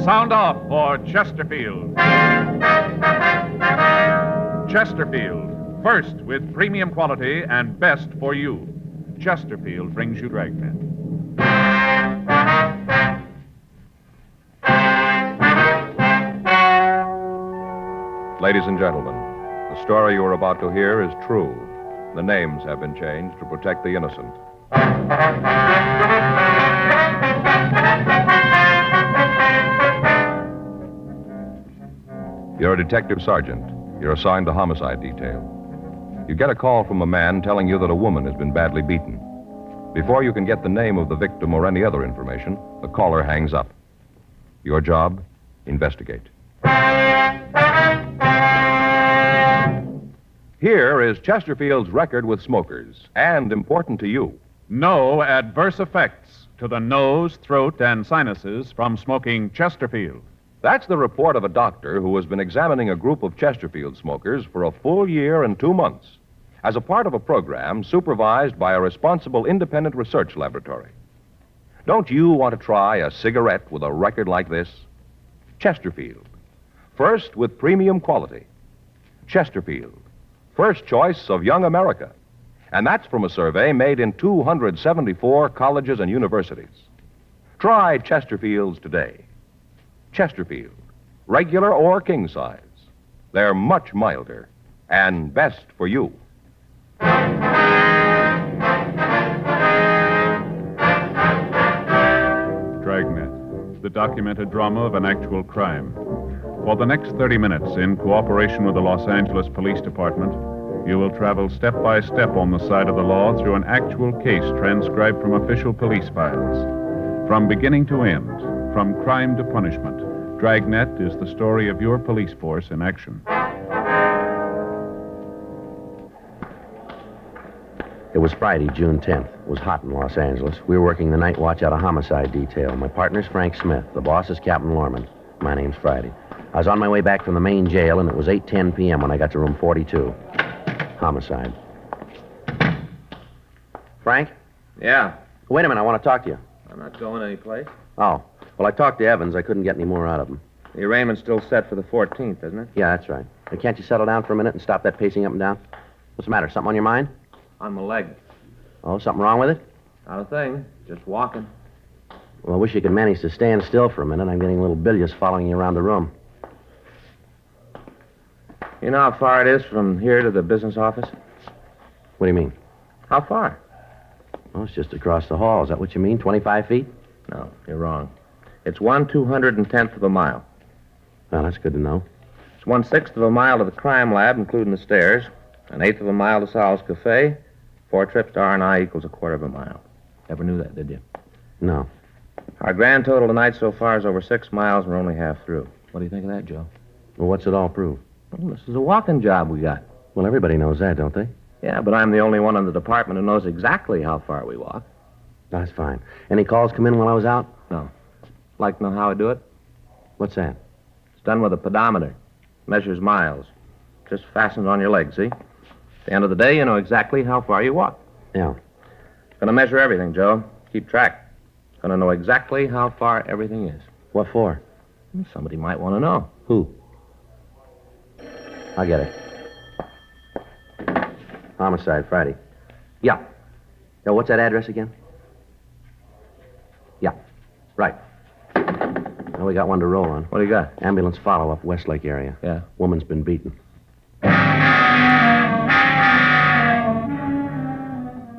Sound off for Chesterfield. Chesterfield, first with premium quality and best for you. Chesterfield brings you Dragnet. Ladies and gentlemen, the story you are about to hear is true. The names have been changed to protect the innocent. You're a detective sergeant. You're assigned to homicide detail. You get a call from a man telling you that a woman has been badly beaten. Before you can get the name of the victim or any other information, the caller hangs up. Your job? Investigate. Here is Chesterfield's record with smokers, and important to you. No adverse effects to the nose, throat, and sinuses from smoking Chesterfield. That's the report of a doctor who has been examining a group of Chesterfield smokers for a full year and 2 months as a part of a program supervised by a responsible independent research laboratory. Don't you want to try a cigarette with a record like this? Chesterfield. First with premium quality. Chesterfield. First choice of young America. And that's from a survey made in 274 colleges and universities. Try Chesterfields today. Chesterfield, regular or king size. They're much milder and best for you. Dragnet, the documented drama of an actual crime. For the next 30 minutes, in cooperation with the Los Angeles Police Department, you will travel step by step on the side of the law through an actual case transcribed from official police files. From beginning to end, from crime to punishment, Dragnet is the story of your police force in action. It was Friday, June 10th. It was hot in Los Angeles. We were working the night watch out of homicide detail. My partner's Frank Smith. The boss is Captain Lorman. My name's Friday. I was on my way back from the main jail, and it was 8:10 p.m. when I got to room 42. Homicide. Frank? Yeah. Wait a minute, I want to talk to you. I'm not going anyplace. Oh. Well, I talked to Evans. I couldn't get any more out of him. The arraignment's still set for the 14th, isn't it? Yeah, that's right. Hey, can't you settle down for a minute and stop that pacing up and down? What's the matter? Something on your mind? On my leg. Oh, something wrong with it? Not a thing. Just walking. Well, I wish you could manage to stand still for a minute. I'm getting a little bilious following you around the room. You know how far it is from here to the business office? What do you mean? How far? Oh, it's just across the hall. Is that what you mean? 25 feet? No, you're wrong. It's 1/210th of a mile. Well, that's good to know. It's 1/6 of a mile to the crime lab, including the stairs. 1/8 of a mile to Sal's Cafe. 4 trips to R&I equals 1/4 of a mile. Never knew that, did you? No. Our grand total tonight so far is over 6 miles, and we're only half through. What do you think of that, Joe? Well, what's it all prove? Well, this is a walking job we got. Well, everybody knows that, don't they? Yeah, but I'm the only one in the department who knows exactly how far we walk. That's fine. Any calls come in while I was out? No. Like to know how I do it? What's that? It's done with a pedometer. Measures miles. Just fastens on your leg, see? At the end of the day, you know exactly how far you walk. Yeah. Gonna measure everything, Joe. Keep track. Gonna know exactly how far everything is. What for? Somebody might want to know. Who? I'll get it. Homicide, Friday. Yeah. Now, what's that address again? Yeah. Right. Well, we got one to roll on. What do you got? Ambulance follow-up, Westlake area. Yeah. Woman's been beaten.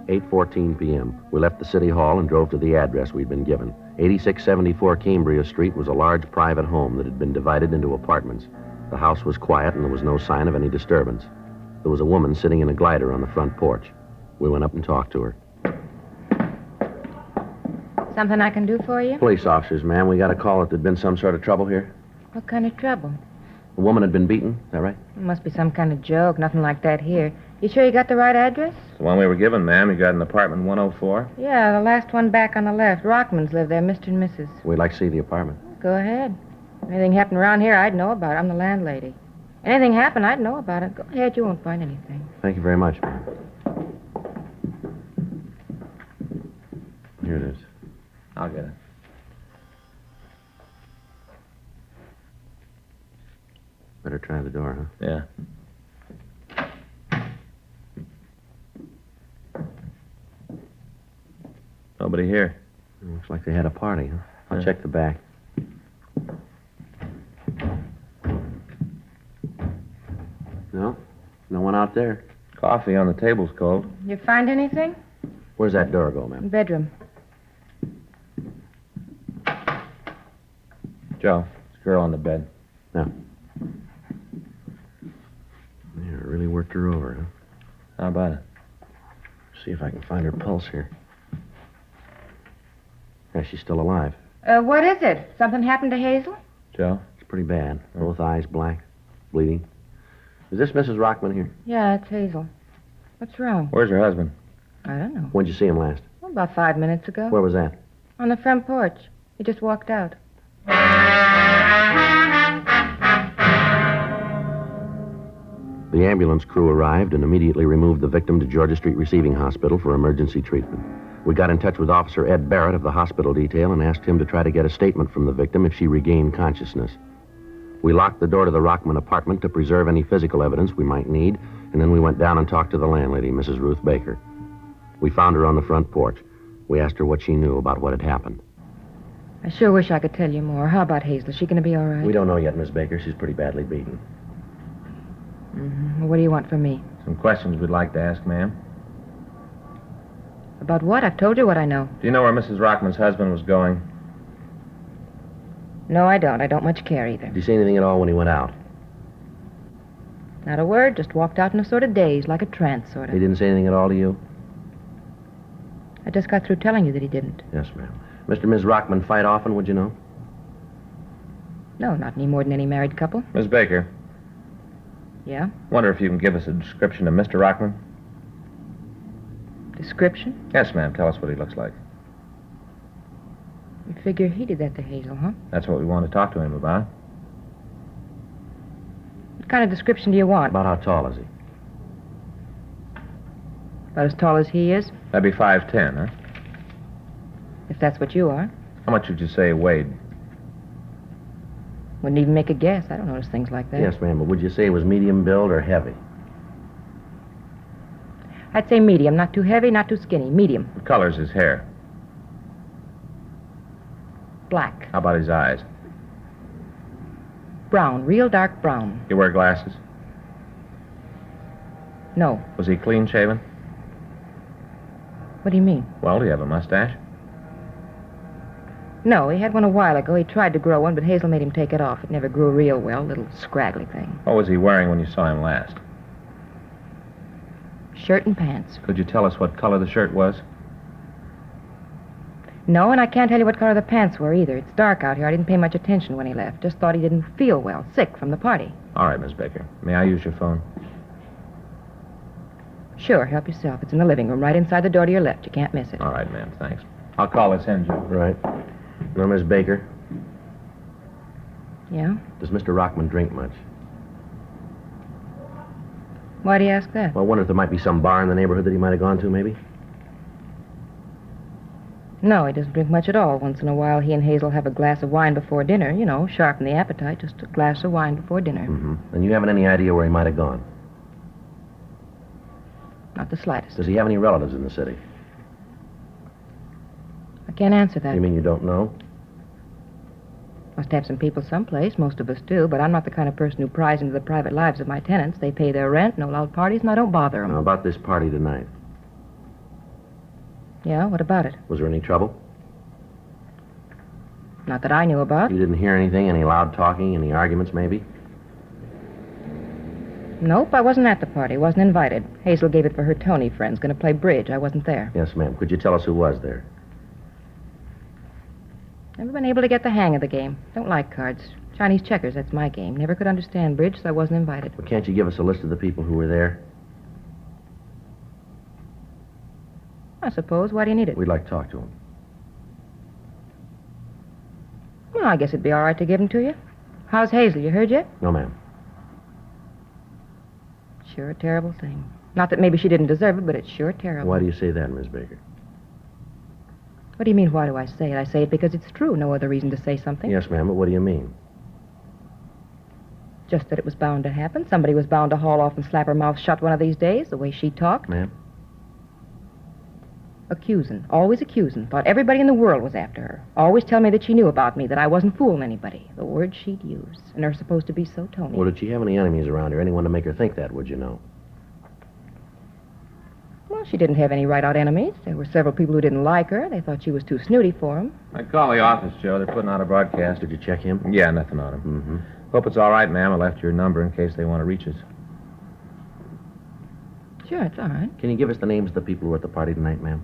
8:14 p.m. We left the city hall and drove to the address we'd been given. 8674 Cambria Street was a large private home that had been divided into apartments. The house was quiet, and there was no sign of any disturbance. There was a woman sitting in a glider on the front porch. We went up and talked to her. Something I can do for you? Police officers, ma'am. We got a call that there'd been some sort of trouble here. What kind of trouble? A woman had been beaten. Is that right? It must be some kind of joke. Nothing like that here. You sure you got the right address? It's the one we were given, ma'am. You got an apartment 104? Yeah, the last one back on the left. Rockmans live there, Mr. and Mrs. We'd like to see the apartment. Go ahead. Anything happened around here, I'd know about it. I'm the landlady. Anything happened, I'd know about it. Go ahead, you won't find anything. Thank you very much, ma'am. Here it is. I'll get it. Better try the door, huh? Yeah. Nobody here. Looks like they had a party, huh? I'll Yeah. check the back. No? No one out there. Coffee on the table's cold. You find anything? Where's that door go, ma'am? Bedroom. Joe, this girl on the bed. No. Yeah, really worked her over, huh? How about it? See if I can find her pulse here. Yeah, she's still alive. What is it? Something happened to Hazel? Joe? It's pretty bad. Both eyes black, bleeding. Is this Mrs. Rockman here? Yeah, it's Hazel. What's wrong? Where's her husband? I don't know. When'd you see him last? Well, about 5 minutes ago. Where was that? On the front porch. He just walked out. The ambulance crew arrived and immediately removed the victim to Georgia Street Receiving Hospital for emergency treatment. We got in touch with Officer Ed Barrett of the hospital detail and asked him to try to get a statement from the victim if she regained consciousness. We locked the door to the Rockman apartment to preserve any physical evidence we might need, and then we went down and talked to the landlady, Mrs. Ruth Baker. We found her on the front porch. We asked her what she knew about what had happened. I sure wish I could tell you more. How about Hazel? Is she going to be all right? We don't know yet, Miss Baker. She's pretty badly beaten. Mm-hmm. What do you want from me? Some questions we'd like to ask, ma'am. About what? I've told you what I know. Do you know where Mrs. Rockman's husband was going? No, I don't. I don't much care either. Did you say anything at all when he went out? Not a word. Just walked out in a sort of daze, like a trance, sort of. He didn't say anything at all to you? I just got through telling you that he didn't. Yes, ma'am. Mr. and Ms. Rockman fight often, would you know? No, not any more than any married couple. Miss Baker, Yeah? wonder if you can give us a description of Mr. Rockman? Description? Yes, ma'am. Tell us what he looks like. You figure he did that to Hazel, huh? That's what we want to talk to him about. What kind of description do you want? About how tall is he? About as tall as he is, That'd be 5'10", huh? if that's what you are. How much would you say he weighed? Wouldn't even make a guess. I don't notice things like that. Yes, ma'am, but would you say he was medium build or heavy? I'd say medium. Not too heavy, not too skinny. Medium. What color's his hair? Black. How about his eyes? Brown. Real dark brown. You wear glasses? No. Was he clean shaven? What do you mean? Well, do you have a mustache? No, he had one a while ago. He tried to grow one, but Hazel made him take it off. It never grew real well. Little scraggly thing. What was he wearing when you saw him last? Shirt and pants. Could you tell us what color the shirt was? No, and I can't tell you what color the pants were either. It's dark out here. I didn't pay much attention when he left. Just thought he didn't feel well. Sick from the party. All right, Miss Baker. May I use your phone? Sure, help yourself. It's in the living room, right inside the door to your left. You can't miss it. All right, ma'am. Thanks. I'll call this in, Joe. Right. Now, Miss Baker, Yeah? does Mr. Rockman drink much? Why do you ask that? Well, I wonder if there might be some bar in the neighborhood that he might have gone to, maybe? No, he doesn't drink much at all. Once in a while, he and Hazel have a glass of wine before dinner. You know, sharpen the appetite. Just a glass of wine before dinner. Mm-hmm. And you haven't any idea where he might have gone? Not the slightest. Does he have any relatives in the city? I can't answer that. You mean you don't know? Must have some people someplace. Most of us do. But I'm not the kind of person who pries into the private lives of my tenants. They pay their rent, no loud parties, and I don't bother them. Now, about this party tonight. Yeah, what about it? Was there any trouble? Not that I knew about. You didn't hear anything? Any loud talking? Any arguments, maybe? Nope, I wasn't at the party. Wasn't invited. Hazel gave it for her Tony friends. Going to play bridge. I wasn't there. Yes, ma'am. Could you tell us who was there? Never been able to get the hang of the game. Don't like cards. Chinese checkers, that's my game. Never could understand bridge, so I wasn't invited. Well, can't you give us a list of the people who were there? I suppose. Why do you need it? We'd like to talk to them. Well, I guess it'd be all right to give them to you. How's Hazel? You heard yet? No, ma'am. Sure a terrible thing. Not that maybe she didn't deserve it, but it's sure terrible. Why do you say that, Miss Baker? What do you mean, why do I say it? I say it because it's true. No other reason to say something. Yes, ma'am, but what do you mean? Just that it was bound to happen. Somebody was bound to haul off and slap her mouth shut one of these days, the way she talked. Ma'am? Accusing. Always accusing. Thought everybody in the world was after her. Always tell me that she knew about me, that I wasn't fooling anybody. The words she'd use. And they're supposed to be so Tony. Well, did she have any enemies around her? Anyone to make her think that, would you know? Well, she didn't have any right-out enemies. There were several people who didn't like her. They thought she was too snooty for them. I call the office, Joe. They're putting out a broadcast. Did you check him? Yeah, nothing on him. Mm-hmm. Hope it's all right, ma'am. I left your number in case they want to reach us. Sure, it's all right. Can you give us the names of the people who were at the party tonight, ma'am?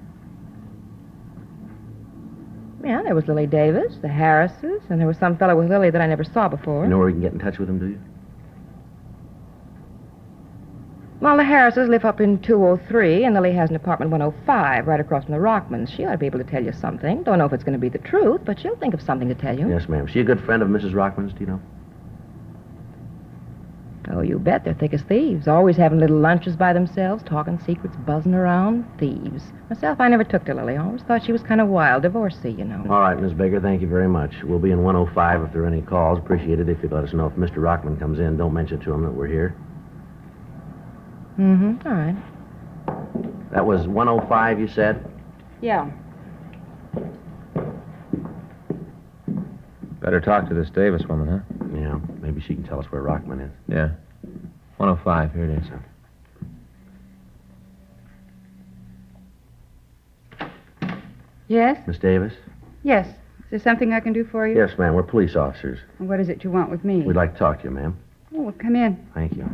Yeah, there was Lily Davis, the Harrises, and there was some fellow with Lily that I never saw before. You know where we can get in touch with him, do you? Well, the Harrises live up in 203, and Lily has an apartment 105 right across from the Rockmans. She ought to be able to tell you something. Don't know if it's going to be the truth, but she'll think of something to tell you. Yes, ma'am. Is she a good friend of Mrs. Rockman's, do you know? Oh, you bet. They're thick as thieves. Always having little lunches by themselves, talking secrets, buzzing around. Thieves. Myself, I never took to Lily. I always thought she was kind of wild. Divorcee, you know. All right, Miss Baker, thank you very much. We'll be in 105 if there are any calls. Appreciate it if you'd let us know if Mr. Rockman comes in. Don't mention to him that we're here. Mm-hmm. All right. That was 105, you said? Yeah. Better talk to this Davis woman, huh? Yeah, maybe she can tell us where Rockman is. Yeah. 105, here it is. Yes? Miss Davis? Yes. Is there something I can do for you? Yes, ma'am. We're police officers. What is it you want with me? We'd like to talk to you, ma'am. Oh, well, come in. Thank you.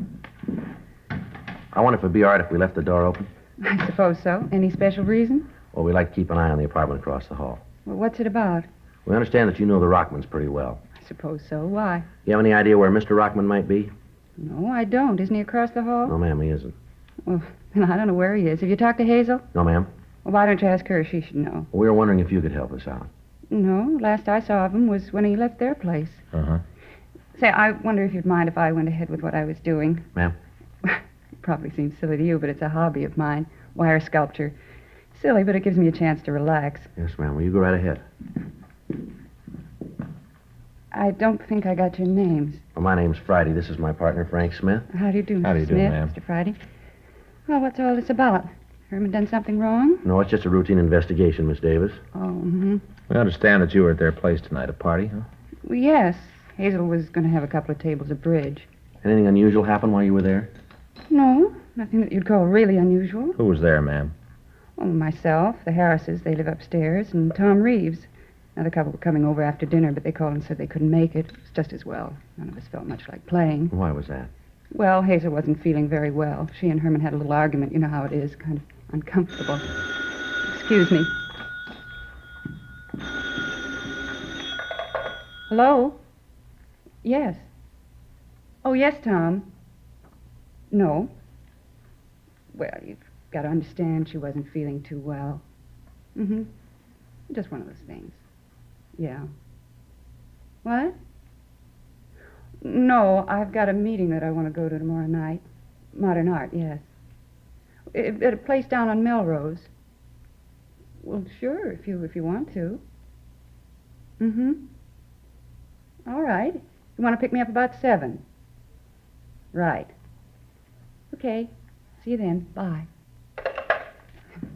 I wonder if it'd be all right if we left the door open. I suppose so. Any special reason? Well, we'd like to keep an eye on the apartment across the hall. Well, what's it about? We understand that you know the Rockmans pretty well. I suppose so. Why? You have any idea where Mr. Rockman might be? No, I don't. Isn't he across the hall? No, ma'am, he isn't. Well, then I don't know where he is. Have you talked to Hazel? No, ma'am. Well, why don't you ask her? She should know. We were wondering if you could help us out. No, last I saw of him was when he left their place. Uh-huh. Say, I wonder if you'd mind if I went ahead with what I was doing. Ma'am? Probably seems silly to you, but it's a hobby of mine. Wire sculpture. Silly, but it gives me a chance to relax. Yes, ma'am. Will you go right ahead? I don't think I got your names. Well, my name's Friday. This is my partner, Frank Smith. How do you do, Mr. How do you do, Smith, ma'am? Mr. Friday? Well, what's all this about? Herman done something wrong? No, it's just a routine investigation, Miss Davis. Oh, mm-hmm. We understand that you were at their place tonight, a party, huh? Well, yes. Hazel was going to have a couple of tables of bridge. Anything unusual happen while you were there? No, nothing that you'd call really unusual. Who was there, ma'am? Oh, myself, the Harrises, they live upstairs, and Tom Reeves. Another couple were coming over after dinner, but they called and said they couldn't make it. It was just as well. None of us felt much like playing. Why was that? Well, Hazel wasn't feeling very well. She and Herman had a little argument. You know how it is, kind of uncomfortable. Excuse me. Hello? Yes. Oh, yes, Tom. No. Well, you've got to understand she wasn't feeling too well. Mm-hmm. Just one of those things. Yeah. What? No, I've got a meeting that I want to go to tomorrow night. Modern art, yes. At a place down on Melrose. Well, sure, if you want to. Mm-hmm. All right. You want to pick me up about 7? Right. Okay. See you then. Bye.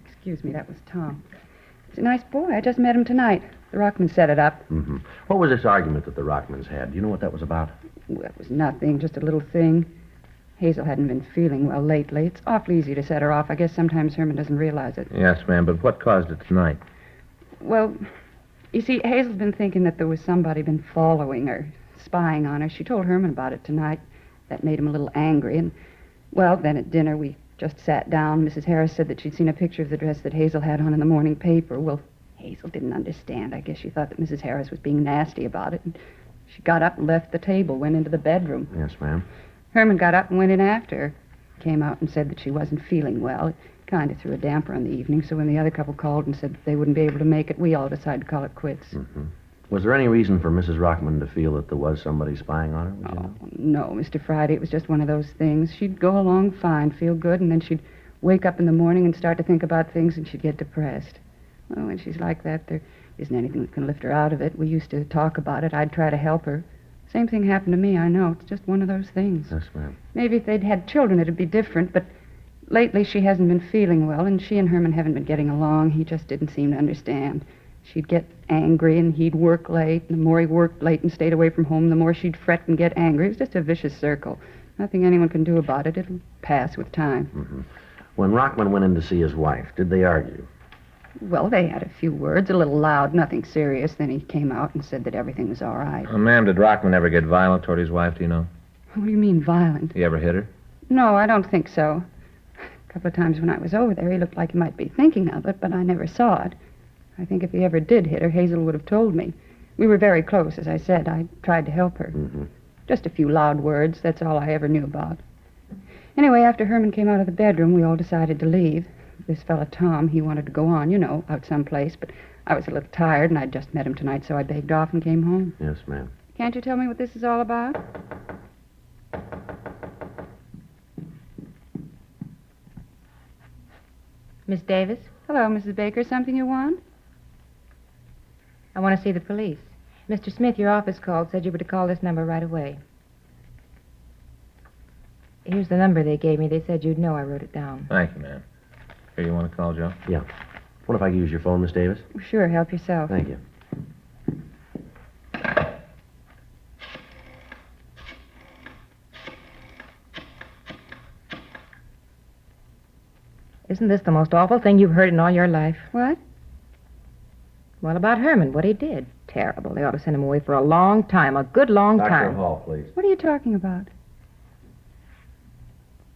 Excuse me, that was Tom. He's a nice boy. I just met him tonight. The Rockmans set it up. Mm-hmm. What was this argument that the Rockmans had? Do you know what that was about? Well, it was nothing, just a little thing. Hazel hadn't been feeling well lately. It's awfully easy to set her off. I guess sometimes Herman doesn't realize it. Yes, ma'am, but what caused it tonight? Well, you see, Hazel's been thinking that there was somebody been following her, spying on her. She told Herman about it tonight. That made him a little angry. And, well, then at dinner we just sat down. Mrs. Harris said that she'd seen a picture of the dress that Hazel had on in the morning paper. Well, Hazel didn't understand. I guess she thought that Mrs. Harris was being nasty about it. And she got up and left the table, went into the bedroom. Yes, ma'am. Herman got up and went in after her. Came out and said that she wasn't feeling well. It kind of threw a damper on the evening, so when the other couple called and said that they wouldn't be able to make it, we all decided to call it quits. Mm-hmm. Was there any reason for Mrs. Rockman to feel that there was somebody spying on her? Would you know? No, Mr. Friday. It was just one of those things. She'd go along fine, feel good, and then she'd wake up in the morning and start to think about things, and she'd get depressed. Well, when she's like that, there isn't anything that can lift her out of it. We used to talk about it. I'd try to help her. Same thing happened to me, I know. It's just one of those things. Yes, ma'am. Maybe if they'd had children, it'd be different, but lately she hasn't been feeling well, and she and Herman haven't been getting along. He just didn't seem to understand. She'd get angry, and he'd work late, and the more he worked late and stayed away from home, the more she'd fret and get angry. It was just a vicious circle. Nothing anyone can do about it. It'll pass with time. Mm-hmm. When Rockman went in to see his wife, did they argue? Well, they had a few words, a little loud, nothing serious. Then he came out and said that everything was all right. Ma'am, did Rockman ever get violent toward his wife, do you know? What do you mean, violent? He ever hit her? No, I don't think so. A couple of times when I was over there, he looked like he might be thinking of it, but I never saw it. I think if he ever did hit her, Hazel would have told me. We were very close, as I said. I tried to help her. Mm-hmm. Just a few loud words. That's all I ever knew about. Anyway, after Herman came out of the bedroom, we all decided to leave. This fella, Tom, he wanted to go on, out someplace, but I was a little tired, and I'd just met him tonight, so I begged off and came home. Yes, ma'am. Can't you tell me what this is all about? Miss Davis, Hello, Mrs. Baker. Something you want? I want to see the police. Mr. Smith, your office called, said you were to call this number right away. Here's the number they gave me. They said you'd know. I wrote it down. Thank you, ma'am. Here, you want to call, Joe? Yeah. What if I use your phone, Miss Davis? Sure, help yourself. Thank you. Isn't this the most awful thing you've heard in all your life? What? Well, about Herman, what he did. Terrible. They ought to send him away for a long time, a good long Dr. time. Hall, please. What are you talking about?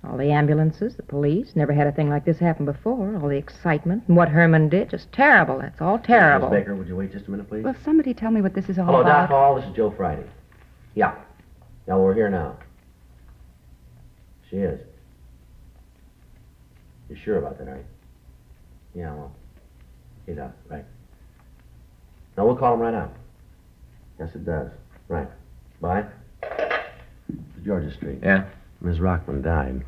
All the ambulances, the police, never had a thing like this happen before. All the excitement and what Herman did, just terrible. That's all terrible. Miss Baker, would you wait just a minute, please? Well, somebody tell me what this is all Hello, about. Doc Hall. This is Joe Friday. Yeah. Yeah, we're here now. She is. You're sure about that, are you? Yeah, well. He does, right. No, we'll call him right out. Yes, it does. Right. Bye. Georgia Street. Yeah? Ms. Rockman died.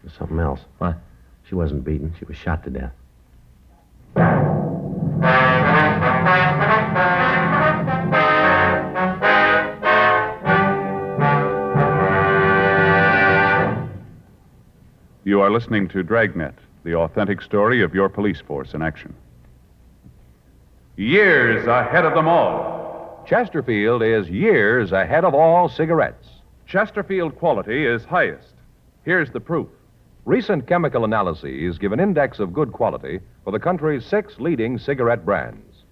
There's something else. What? She wasn't beaten. She was shot to death. You are listening to Dragnet, the authentic story of your police force in action. Years ahead of them all. Chesterfield is years ahead of all cigarettes. Chesterfield quality is highest. Here's the proof. Recent chemical analyses give an index of good quality for the country's 6 leading cigarette brands.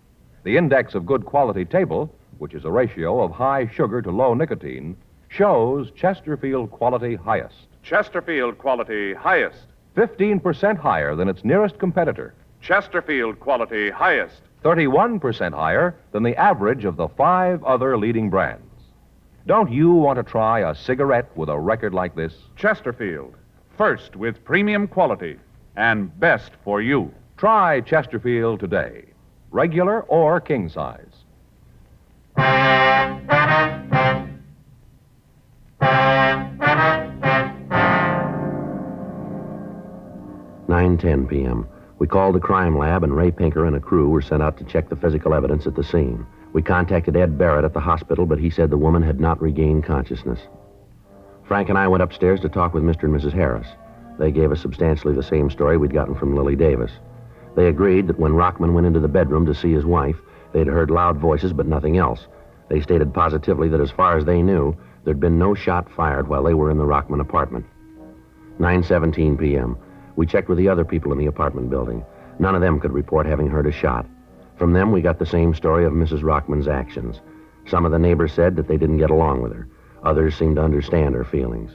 The index of good quality table, which is a ratio of high sugar to low nicotine, shows Chesterfield quality highest. Chesterfield quality highest. 15% higher than its nearest competitor. Chesterfield quality highest. 31% higher than the average of the 5 other leading brands. Don't you want to try a cigarette with a record like this? Chesterfield, first with premium quality and best for you. Try Chesterfield today, regular or king size. 9:10 p.m. We called the crime lab, and Ray Pinker and a crew were sent out to check the physical evidence at the scene. We contacted Ed Barrett at the hospital, but he said the woman had not regained consciousness. Frank and I went upstairs to talk with Mr. and Mrs. Harris. They gave us substantially the same story we'd gotten from Lily Davis. They agreed that when Rockman went into the bedroom to see his wife, they'd heard loud voices but nothing else. They stated positively that as far as they knew, there'd been no shot fired while they were in the Rockman apartment. 9:17 p.m. We checked with the other people in the apartment building. None of them could report having heard a shot. From them, we got the same story of Mrs. Rockman's actions. Some of the neighbors said that they didn't get along with her. Others seemed to understand her feelings.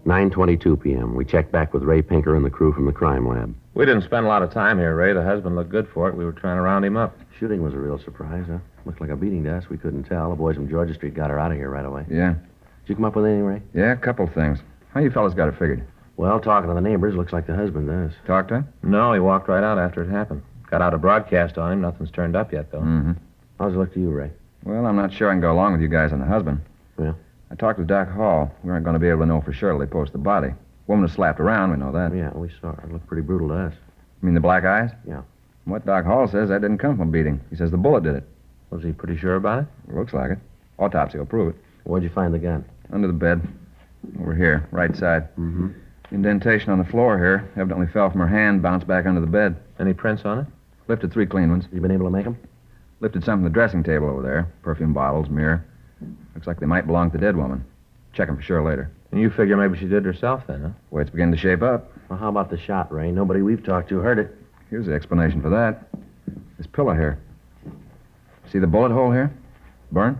9:22 p.m. We checked back with Ray Pinker and the crew from the crime lab. We didn't spend a lot of time here, Ray. The husband looked good for it. We were trying to round him up. Shooting was a real surprise, huh? Looked like a beating to us. We couldn't tell. The boys from Georgia Street got her out of here right away. Yeah. Did you come up with anything, Ray? Yeah, a couple things. How you fellas got it figured? Well, talking to the neighbors, looks like the husband does. Talked to him? No, he walked right out after it happened. Got out a broadcast on him. Nothing's turned up yet, though. Mm-hmm. How's it look to you, Ray? Well, I'm not sure I can go along with you guys on the husband. Yeah? I talked with Doc Hall. We aren't going to be able to know for sure till they post the body. Woman was slapped around, we know that. Yeah, we saw her. It looked pretty brutal to us. You mean the black eyes? Yeah. What Doc Hall says, that didn't come from beating. He says the bullet did it. Was he pretty sure about it? Looks like it. Autopsy will prove it. Where'd you find the gun? Under the bed. Over here, right side. Mm-hmm. Indentation on the floor here. Evidently fell from her hand, bounced back under the bed. Any prints on it? Lifted 3 clean ones. You been able to make them? Lifted some from the dressing table over there. Perfume bottles, mirror. Looks like they might belong to the dead woman. Check them for sure later. And you figure maybe she did it herself then, huh? Way it's beginning to shape up. Well, how about the shot, Ray? Nobody we've talked to heard it. Here's the explanation for that. This pillow here. See the bullet hole here? Burn?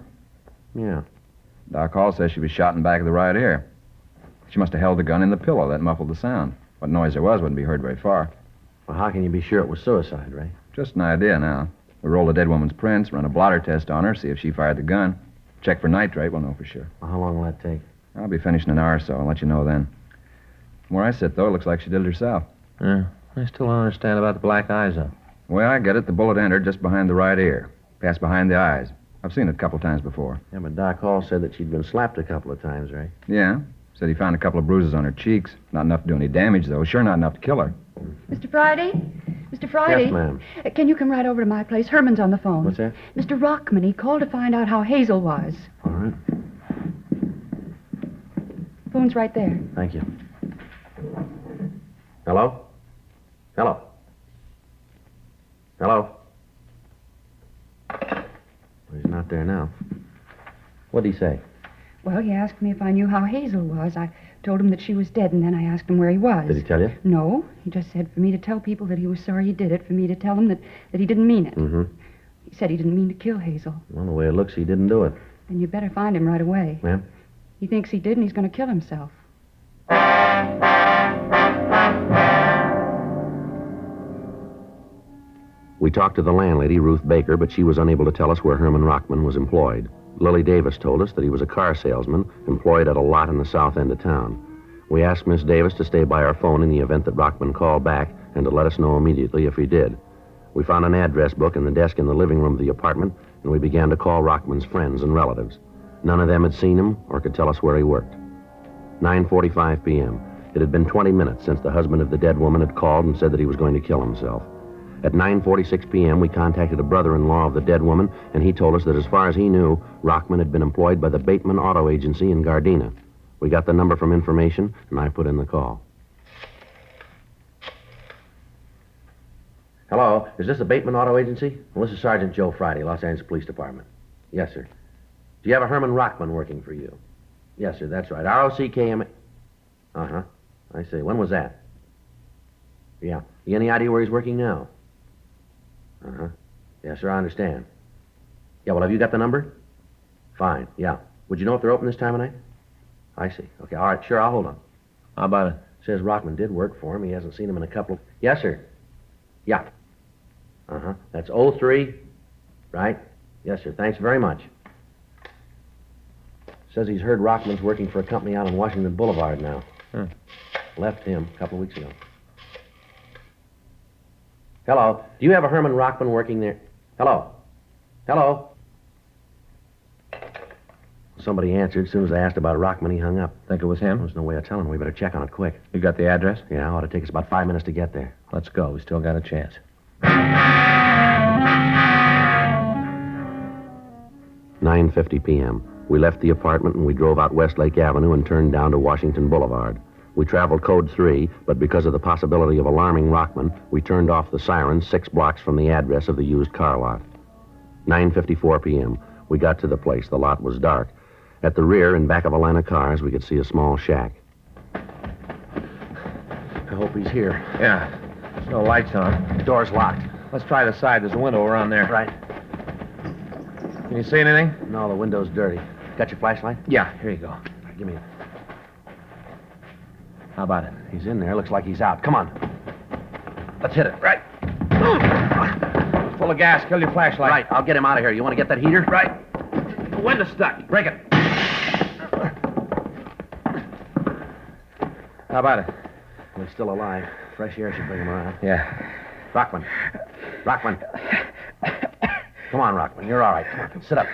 Yeah. Doc Hall says she was shot in the back of the right ear. She must have held the gun in the pillow. That muffled the sound. What noise there was wouldn't be heard very far. Well, how can you be sure it was suicide, Ray? Just an idea now. We'll roll the dead woman's prints, run a blotter test on her, see if she fired the gun. Check for nitrate, we'll know for sure. Well, how long will that take? I'll be finished in an hour or so. I'll let you know then. From where I sit, though, it looks like she did it herself. Yeah. I still don't understand about the black eyes, though. The way I get it, the bullet entered just behind the right ear. Passed behind the eyes. I've seen it a couple times before. Yeah, but Doc Hall said that she'd been slapped a couple of times, Ray. Yeah. Said he found a couple of bruises on her cheeks. Not enough to do any damage, though. Sure not enough to kill her. Mr. Friday? Mr. Friday? Yes, ma'am. Can you come right over to my place? Herman's on the phone. What's that? Mr. Rockman, he called to find out how Hazel was. All right. Phone's right there. Thank you. Hello? Hello? Hello? Well, he's not there now. What'd he say? Well, he asked me if I knew how Hazel was. I told him that she was dead, and then I asked him where he was. Did he tell you? No. He just said for me to tell people that he was sorry he did it, for me to tell them that he didn't mean it. Mm-hmm. He said he didn't mean to kill Hazel. Well, the way it looks, he didn't do it. Then you better find him right away. Ma'am? He thinks he did, and he's going to kill himself. We talked to the landlady, Ruth Baker, but she was unable to tell us where Herman Rockman was employed. Lilly Davis told us that he was a car salesman employed at a lot in the south end of town. We asked Miss Davis to stay by our phone in the event that Rockman called back and to let us know immediately if he did. We found an address book in the desk in the living room of the apartment, and we began to call Rockman's friends and relatives. None of them had seen him or could tell us where he worked. 9:45 p.m. It had been 20 minutes since the husband of the dead woman had called and said that he was going to kill himself. At 9:46 p.m., we contacted a brother-in-law of the dead woman, and he told us that as far as he knew, Rockman had been employed by the Bateman Auto Agency in Gardena. We got the number from information, and I put in the call. Hello, is this the Bateman Auto Agency? Well, this is Sergeant Joe Friday, Los Angeles Police Department. Yes, sir. Do you have a Herman Rockman working for you? Yes, sir, that's right. R-O-C-K-M... Uh-huh. I see. When was that? Yeah. You any idea where he's working now? Uh-huh. Yes, sir, I understand. Yeah, well, have you got the number? Fine, yeah. Would you know if they're open this time of night? I see. Okay, all right, sure, I'll hold on. How about it? Says Rockman did work for him. He hasn't seen him in a couple... Yes, sir. Yeah. Uh-huh. That's 03, right? Yes, sir. Thanks very much. Says he's heard Rockman's working for a company out on Washington Boulevard now. Left him a couple of weeks ago. Hello. Do you have a Herman Rockman working there? Hello. Hello. Somebody answered. As soon as I asked about Rockman, he hung up. Think it was him? There's no way of telling. We better check on it quick. You got the address? Yeah, it ought to take us about 5 minutes to get there. Let's go. We still got a chance. 9:50 p.m. We left the apartment and we drove out Westlake Avenue and turned down to Washington Boulevard. We traveled Code 3, but because of the possibility of alarming Rockman, we turned off the sirens 6 blocks from the address of the used car lot. 9:54 p.m. We got to the place. The lot was dark. At the rear, in back of a line of cars, we could see a small shack. I hope he's here. Yeah. There's no lights on. The door's locked. Let's try the side. There's a window around there. Right. Can you see anything? No, the window's dirty. Got your flashlight? Yeah, here you go. Right, give me it. How about it? He's in there. Looks like he's out. Come on. Let's hit it. Right. Full of gas. Kill your flashlight. Right. I'll get him out of here. You want to get that heater? Right. The window's stuck. Break it. How about it? He's still alive. Fresh air should bring him around. Yeah. Rockman. Rockman. Come on, Rockman. You're all right. Come on. Sit up.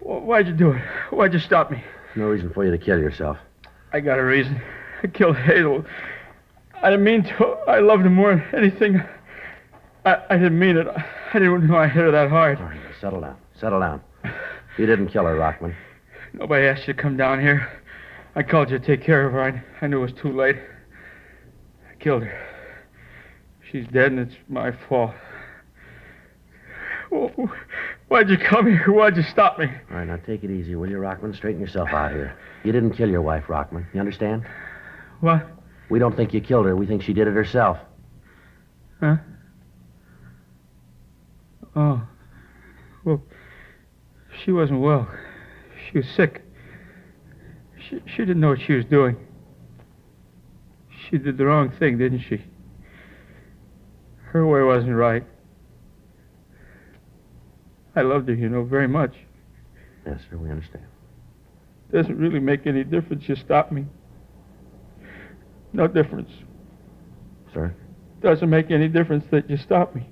Why'd you do it? Why'd you stop me? No reason for you to kill yourself. I got a reason. I killed Hazel. I didn't mean to. I loved her more than anything. I didn't mean it. I didn't know I hit her that hard. All right, settle down. Settle down. You didn't kill her, Rockman. Nobody asked you to come down here. I called you to take care of her. I knew it was too late. I killed her. She's dead, and it's my fault. Why'd you come here? Why'd you stop me? All right, now take it easy, will you, Rockman? Straighten yourself out here. You didn't kill your wife, Rockman. You understand? What? We don't think you killed her. We think she did it herself. Huh? Oh. Well, she wasn't well. She was sick. She didn't know what she was doing. She did the wrong thing, didn't she? Her way wasn't right. I loved her, very much. Yes, sir, we understand. Doesn't really make any difference you stop me. No difference. Sir? Doesn't make any difference that you stop me.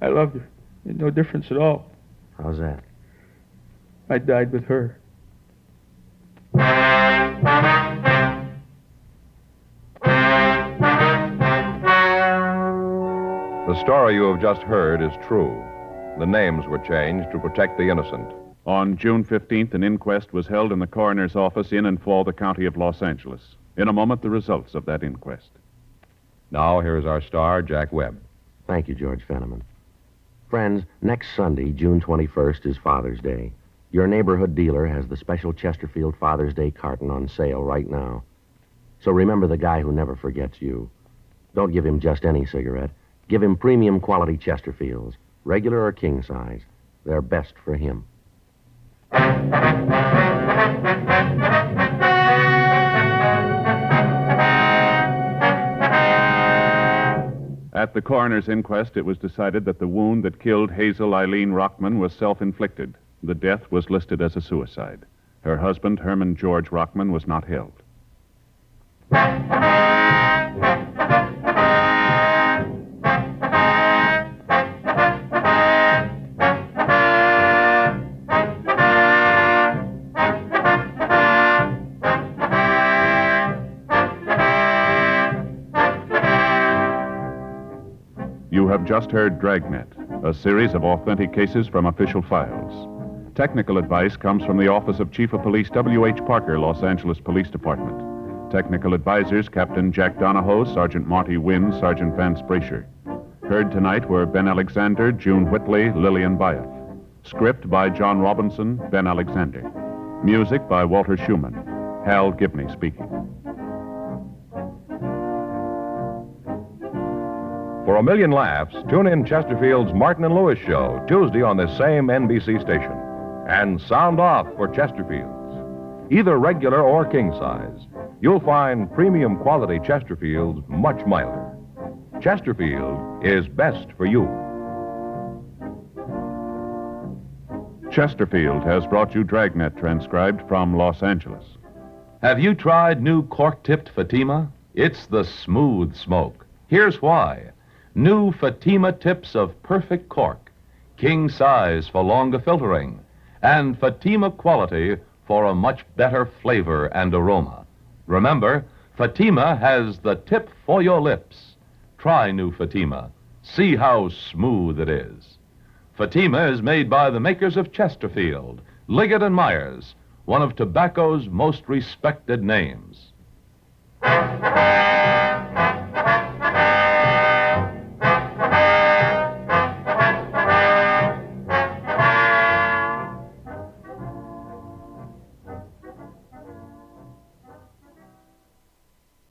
I loved her. No difference at all. How's that? I died with her. The story you have just heard is true. The names were changed to protect the innocent. On June 15th, an inquest was held in the coroner's office in and for the county of Los Angeles. In a moment, the results of that inquest. Now, here's our star, Jack Webb. Thank you, George Fenneman. Friends, next Sunday, June 21st, is Father's Day. Your neighborhood dealer has the special Chesterfield Father's Day carton on sale right now. So remember the guy who never forgets you. Don't give him just any cigarette. Give him premium quality Chesterfields, regular or king size. They're best for him. At the coroner's inquest, it was decided that the wound that killed Hazel Eileen Rockman was self-inflicted. The death was listed as a suicide. Her husband, Herman George Rockman, was not held. You have just heard Dragnet, a series of authentic cases from official files. Technical advice comes from the Office of Chief of Police W.H. Parker, Los Angeles Police Department. Technical advisors Captain Jack Donahoe, Sergeant Marty Wynn, Sergeant Vance Brasher. Heard tonight were Ben Alexander, June Whitley, Lillian Byatt. Script by John Robinson, Ben Alexander. Music by Walter Schumann. Hal Gibney speaking. For a million laughs, tune in Chesterfield's Martin and Lewis show, Tuesday on this same NBC station. And sound off for Chesterfields. Either regular or king size, you'll find premium quality Chesterfields much milder. Chesterfield is best for you. Chesterfield has brought you Dragnet, transcribed from Los Angeles. Have you tried new cork-tipped Fatima? It's the smooth smoke. Here's why. New Fatima tips of perfect cork, king size for longer filtering, and Fatima quality for a much better flavor and aroma. Remember, Fatima has the tip for your lips. Try new Fatima. See how smooth it is. Fatima is made by the makers of Chesterfield, Liggett and Myers, one of tobacco's most respected names.